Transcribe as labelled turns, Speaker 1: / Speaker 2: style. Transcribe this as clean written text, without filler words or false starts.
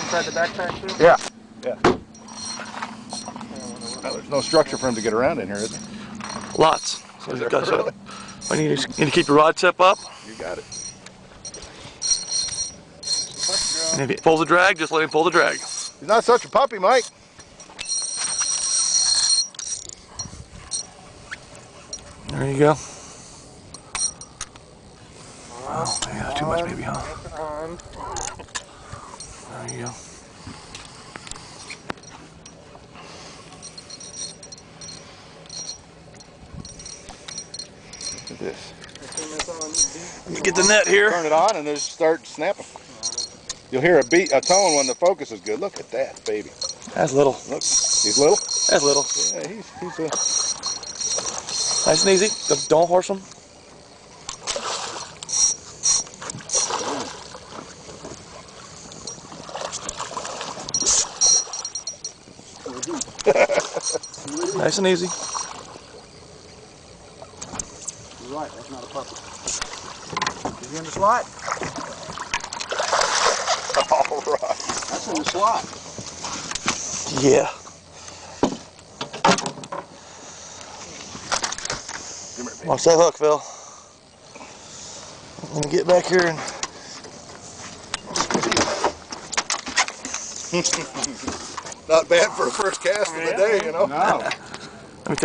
Speaker 1: inside the backpack too?
Speaker 2: Yeah. Yeah. Well, there's no structure for him to get around in here, is there?
Speaker 3: Lots. So
Speaker 2: Is
Speaker 3: you
Speaker 2: there
Speaker 3: guys
Speaker 2: really?
Speaker 3: you need to keep your rod tip up.
Speaker 2: You got it.
Speaker 3: And if he pulls the drag, just let him pull the drag.
Speaker 2: He's not such a puppy, Mike.
Speaker 3: There you go. Oh, yeah, too much maybe, huh? There you go.
Speaker 2: Look at this.
Speaker 3: Let me get the net here.
Speaker 2: Turn it on and just start snapping. You'll hear a tone when the focus is good. Look at that baby.
Speaker 3: That's little.
Speaker 2: Look, he's little.
Speaker 3: That's little.
Speaker 2: Yeah, he's a.
Speaker 3: Nice and easy. Don't horse him. Nice and easy.
Speaker 1: You're right, that's not a puppy. Is he in the slot?
Speaker 2: All right.
Speaker 1: That's in the slot.
Speaker 3: Yeah. Watch that hook, Phil. Let me get back here and...
Speaker 2: Not bad for a first cast of the day, you know?
Speaker 1: No.